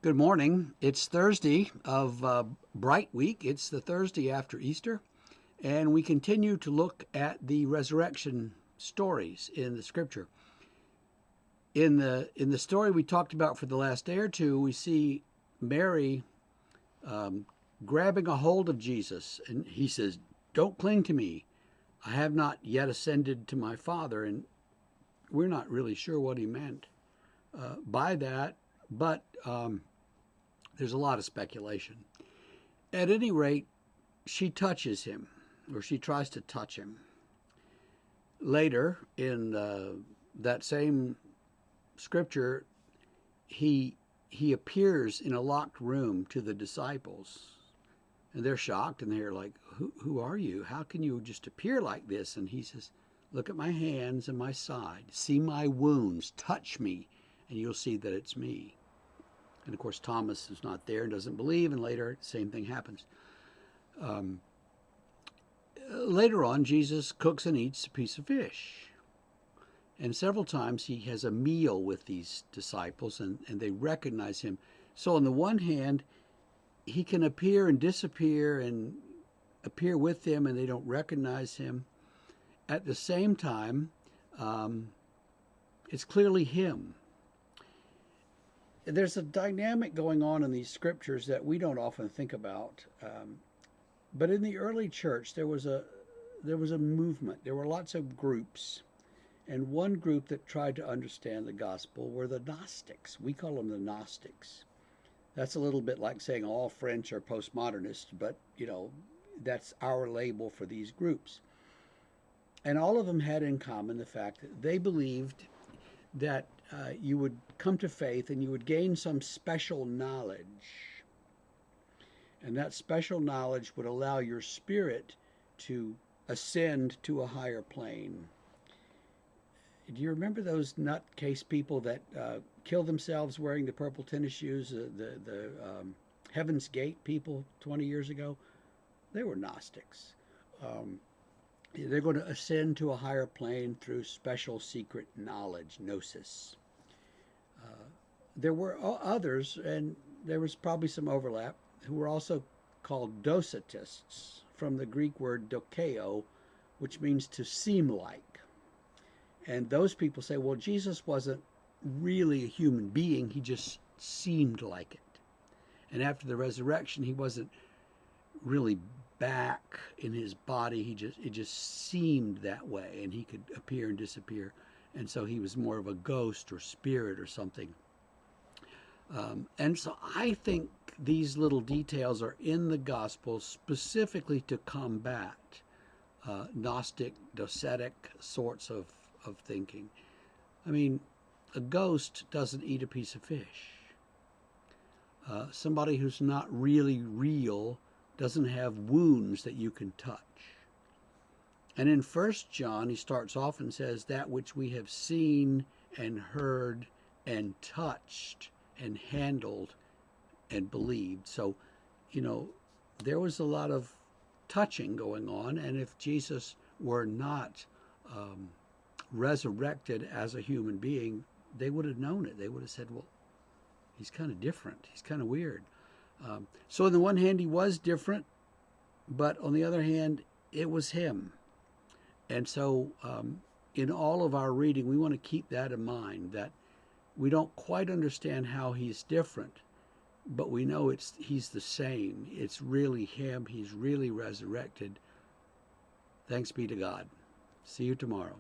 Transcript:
Good morning. It's Thursday of Bright Week. It's the Thursday after Easter, and we continue to look at the resurrection stories in the Scripture. In the story we talked about for the last day or two, we see Mary um, grabbing a hold of Jesus, and he says, "Don't cling to me. I have not yet ascended to my Father." And we're not really sure what he meant by that, but there's a lot of speculation. At any rate, she touches him, or she tries to touch him. Later, in that same scripture, he he appears in a locked room to the disciples, and they're shocked, and they're like, "Who are you? How can you just appear like this?" And he says, "Look at my hands and my side. See my wounds. Touch me, and you'll see that it's me." And of course, Thomas is not there and doesn't believe, and later, the same thing happens. Um, Later on, Jesus cooks and eats a piece of fish. And several times he has a meal with these disciples, and they recognize him. So, on the one hand, he can appear and disappear and appear with them, and they don't recognize him. At the same time, um, it's clearly him. There's a dynamic going on in these scriptures that we don't often think about. But in the early church, there was a movement. There were lots of groups, and one group that tried to understand the gospel were the Gnostics. We call them the Gnostics. That's a little bit like saying all French are postmodernists, but that's our label for these groups. And all of them had in common the fact that they believed that you would come to faith and you would gain some special knowledge. And that special knowledge would allow your spirit to ascend to a higher plane. Do you remember those nutcase people that killed themselves wearing the purple tennis shoes, the Heaven's Gate people 20 years ago? They were Gnostics. Um, they're going to ascend to a higher plane through special secret knowledge, gnosis. There were others, and there was probably some overlap, who were also called Docetists, from the Greek word dokeo, which means to seem like. And those people say, well, Jesus wasn't really a human being, he just seemed like it. And after the resurrection, he wasn't really back in his body. It just seemed that way, and he could appear and disappear. And so he was more of a ghost or spirit or something. And so I think these little details are in the gospel specifically to combat Gnostic, docetic sorts of thinking. I mean, a ghost doesn't eat a piece of fish. Somebody who's not really real doesn't have wounds that you can touch. And in 1 John, he starts off and says, that which we have seen and heard and touched and handled and believed. So, there was a lot of touching going on. And if Jesus were not resurrected as a human being, they would have known it. They would have said, well, he's kind of different. He's kind of weird. So on the one hand, he was different, but on the other hand, it was him. And so in all of our reading, we want to keep that in mind, that we don't quite understand how he's different, but we know he's the same. It's really him. He's really resurrected. Thanks be to God. See you tomorrow.